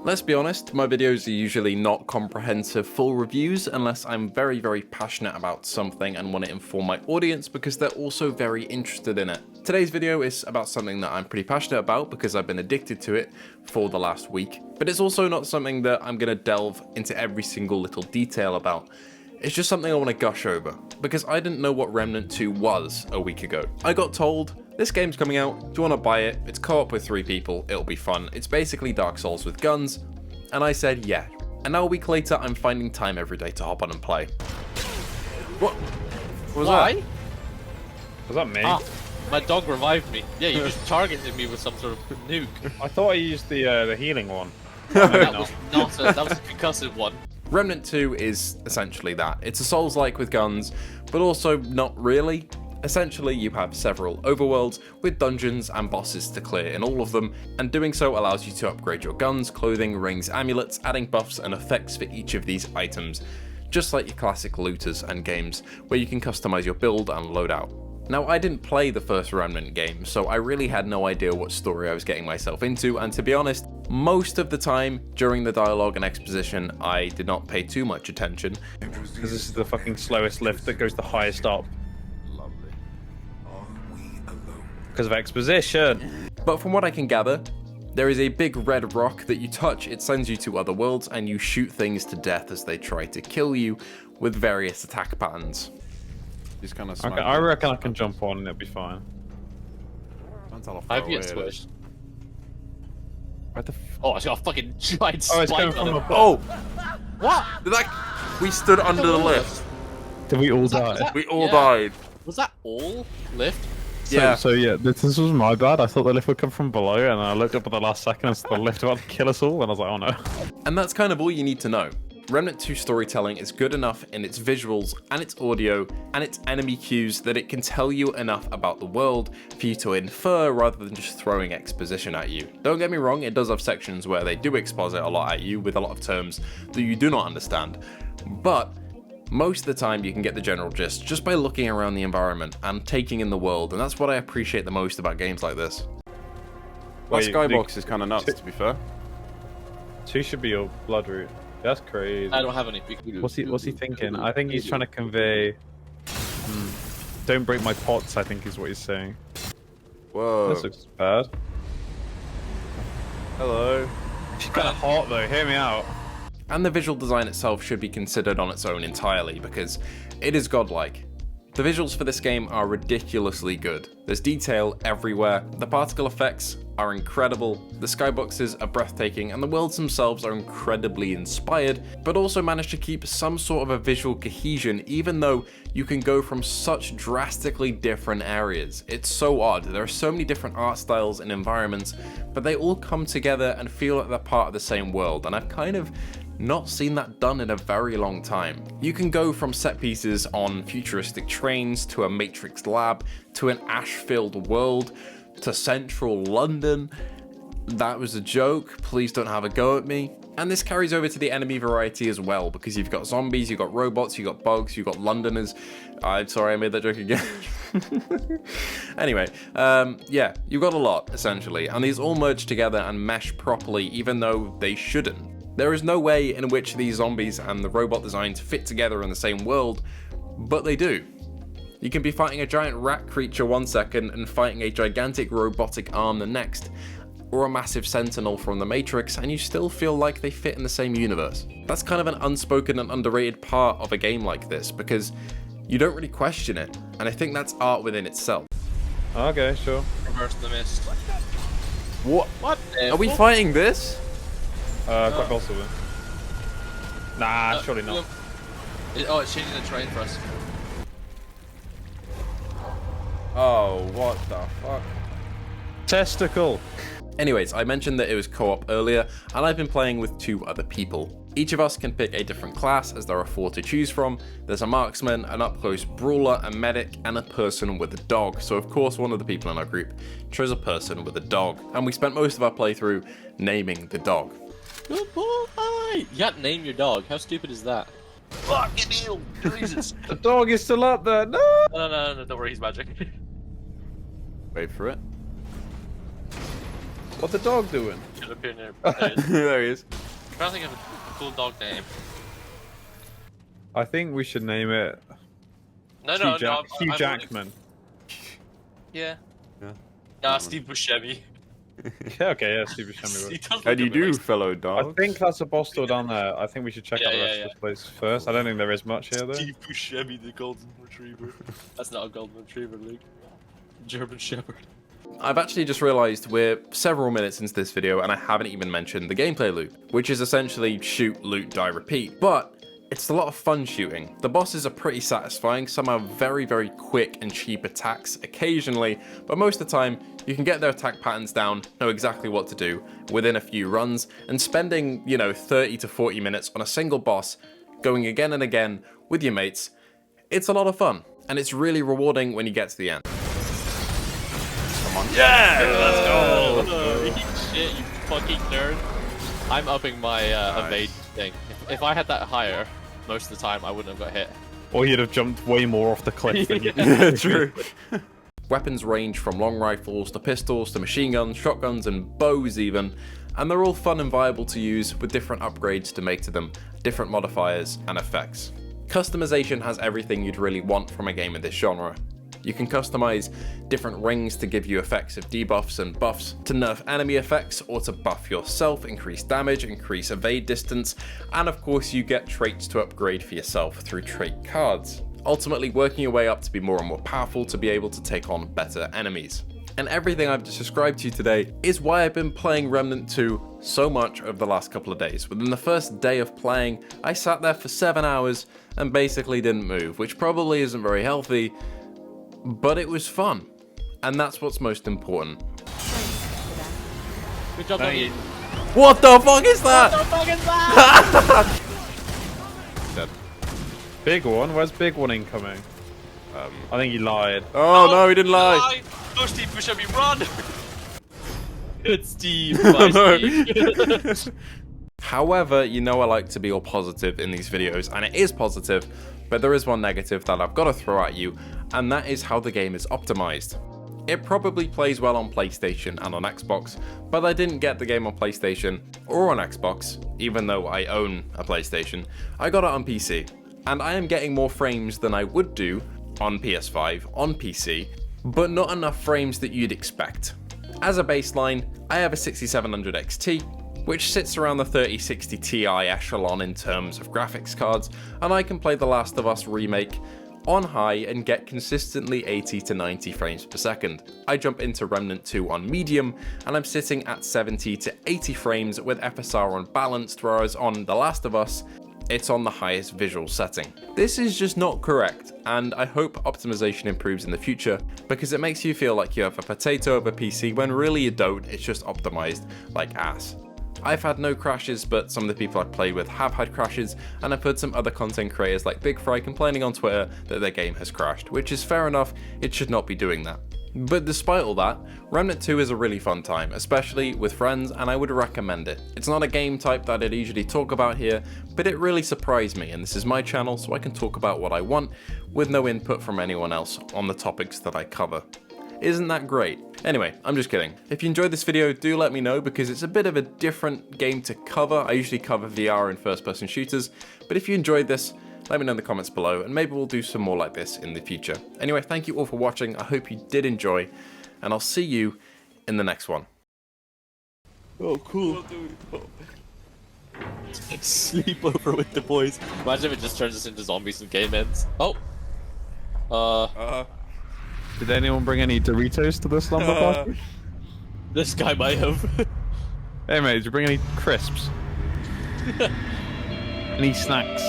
Let's be honest, my videos are usually not comprehensive full reviews unless I'm very, very passionate about something and want to inform my audience because they're also very interested in it. Today's video is about something that I'm pretty passionate about because I've been addicted to it for the last week, but it's also not something that I'm going to delve into every single little detail about. It's just something I want to gush over, because I didn't know what Remnant 2 was a week ago. I got told, this game's coming out, do you want to buy it? It's co-op with 3 people, it'll be fun. It's basically Dark Souls with guns, and I said yeah. And now a week later, I'm finding time every day to hop on and play. What was that? Was that me? Ah, my dog revived me. Yeah, you just targeted me with some sort of nuke. I thought I used the healing one. That was that was a concussive one. Remnant 2 is essentially that. It's a Souls-like with guns, but also not really. Essentially, you have several overworlds with dungeons and bosses to clear in all of them, and doing so allows you to upgrade your guns, clothing, rings, amulets, adding buffs and effects for each of these items, just like your classic looters and games, where you can customize your build and loadout. Now, I didn't play the first Remnant game, so I really had no idea what story I was getting myself into, and to be honest, most of the time during the dialogue and exposition, I did not pay too much attention. Because this is the fucking slowest lift that goes the highest up. Because of exposition. But from what I can gather, there is a big red rock that you touch, it sends you to other worlds, and you shoot things to death as they try to kill you with various attack patterns. He's kind of Okay, I reckon I can jump on and it'll be fine. I've yet switched. Where the Oh, I got a fucking giant Oh, it's spike coming on from it. above. Oh! What? Did that... We stood under the lift. Did we all Was die? that- We all Yeah. died. Was that all lift? So yeah, this was my bad. I thought the lift would come from below, and I looked up at the last second and saw the lift about to kill us all, and I was like, oh no. And that's kind of all you need to know. Remnant 2 storytelling is good enough in its visuals and its audio and its enemy cues that it can tell you enough about the world for you to infer rather than just throwing exposition at you. Don't get me wrong, it does have sections where they do exposit a lot at you with a lot of terms that you do not understand, but most of the time you can get the general gist just by looking around the environment and taking in the world, and that's what I appreciate the most about games like this. That Wait, skybox is kind of nuts, to be fair. 2 should be your blood root. That's crazy. I don't have any. What's he thinking? I think he's trying to convey... don't break my pots, I think is what he's saying. Whoa. This looks bad. Hello. She's kind of hot though, hear me out. And the visual design itself should be considered on its own entirely because it is godlike. The visuals for this game are ridiculously good. There's detail everywhere, the particle effects are incredible, the skyboxes are breathtaking, and the worlds themselves are incredibly inspired, but also manage to keep some sort of a visual cohesion even though you can go from such drastically different areas. It's so odd, there are so many different art styles and environments, but they all come together and feel like they're part of the same world, and I've kind of not seen that done in a very long time. You can go from set pieces on futuristic trains to a Matrix lab to an ash-filled world to central London. That was a joke, please don't have a go at me. And this carries over to the enemy variety as well, because you've got zombies, you've got robots, you've got bugs, you've got Londoners. I'm sorry I made that joke again. Anyway, yeah, you've got a lot, essentially, and these all merge together and mesh properly even though they shouldn't. There is no way in which these zombies and the robot designs fit together in the same world, but they do. You can be fighting a giant rat creature one second and fighting a gigantic robotic arm the next, or a massive sentinel from the Matrix, and you still feel like they fit in the same universe. That's kind of an unspoken and underrated part of a game like this, because you don't really question it, and I think that's art within itself. Okay, sure. Reverse the mist. What? What? Are we fighting this? Quite possibly. Nah, surely not. Oh, it's changing the terrain for us. Oh, what the fuck? Testicle! Anyways, I mentioned that it was co-op earlier, and I've been playing with 2 other people. Each of us can pick a different class, as there are 4 to choose from. There's a marksman, an up-close brawler, a medic, and a person with a dog. So of course one of the people in our group chose a person with a dog, and we spent most of our playthrough naming the dog. Good boy! You can't name your dog. How stupid is that? Fucking hell! Jesus! The dog is still up there, no! No, don't worry, he's magic. Wait for it. What's the dog doing? Should appear near. There he is. I'm trying to think of a cool dog name. I think we should name it No, Hugh Jackman. Yeah. Yeah. Nah, Steve Buscemi. Yeah, okay, yeah, Steve Buscemi. He does How look do you a bit do, like- fellow I dog? think that's a boss door down there. I think we should check Yeah, out the yeah, rest yeah. of this place first. I don't think there is much here, though. Steve Buscemi, the golden retriever. That's not a golden retriever, Luke. German Shepherd. I've actually just realised we're several minutes into this video and I haven't even mentioned the gameplay loop, which is essentially shoot, loot, die, repeat. But it's a lot of fun shooting. The bosses are pretty satisfying, some have very, very quick and cheap attacks occasionally, but most of the time you can get their attack patterns down, know exactly what to do within a few runs, and spending, 30 to 40 minutes on a single boss, going again and again with your mates, it's a lot of fun, and it's really rewarding when you get to the end. Yeah! Let's go! Eat shit, you fucking nerd. I'm upping my evade thing. If I had that higher, most of the time I wouldn't have got hit. Or you'd have jumped way more off the cliff than you did. True. Weapons range from long rifles to pistols to machine guns, shotguns and bows even, and they're all fun and viable to use with different upgrades to make to them, different modifiers and effects. Customization has everything you'd really want from a game of this genre. You can customize different rings to give you effects of debuffs and buffs, to nerf enemy effects or to buff yourself, increase damage, increase evade distance, and of course you get traits to upgrade for yourself through trait cards. Ultimately working your way up to be more and more powerful to be able to take on better enemies. And everything I've just described to you today is why I've been playing Remnant 2 so much over the last couple of days. Within the first day of playing, I sat there for 7 hours and basically didn't move, which probably isn't very healthy, but it was fun, and that's what's most important. Good job, Doggy. What the fuck is that? What the fuck is that? Dead. Big one? Where's big one incoming? I think he lied. Oh no, he didn't lie. No, Steve Buscemi, run! Good Steve. Bye, Steve. However, I like to be all positive in these videos, and it is positive, but there is one negative that I've got to throw at you, and that is how the game is optimized. It probably plays well on PlayStation and on Xbox, but I didn't get the game on PlayStation or on Xbox, even though I own a PlayStation. I got it on PC, and I am getting more frames than I would do on PS5, on PC, but not enough frames that you'd expect. As a baseline, I have a 6700 XT, which sits around the 3060 Ti echelon in terms of graphics cards, and I can play The Last of Us Remake on high and get consistently 80 to 90 frames per second. I jump into Remnant 2 on medium, and I'm sitting at 70 to 80 frames with FSR on balanced, whereas on The Last of Us, it's on the highest visual setting. This is just not correct, and I hope optimization improves in the future, because it makes you feel like you have a potato of a PC when really you don't, it's just optimized like ass. I've had no crashes, but some of the people I've played with have had crashes, and I've heard some other content creators like Big Fry complaining on Twitter that their game has crashed, which is fair enough, it should not be doing that. But despite all that, Remnant 2 is a really fun time, especially with friends, and I would recommend it. It's not a game type that I'd usually talk about here, but it really surprised me, and this is my channel, so I can talk about what I want, with no input from anyone else on the topics that I cover. Isn't that great? Anyway, I'm just kidding. If you enjoyed this video, do let me know, because it's a bit of a different game to cover. I usually cover VR and first-person shooters, but if you enjoyed this, let me know in the comments below, and maybe we'll do some more like this in the future. Anyway, thank you all for watching. I hope you did enjoy, and I'll see you in the next one. Oh, cool. Sleepover with the boys. Imagine if it just turns us into zombies and game ends. Oh. Did anyone bring any Doritos to the slumber party? This guy might have. Hey mate, did you bring any crisps? Any snacks?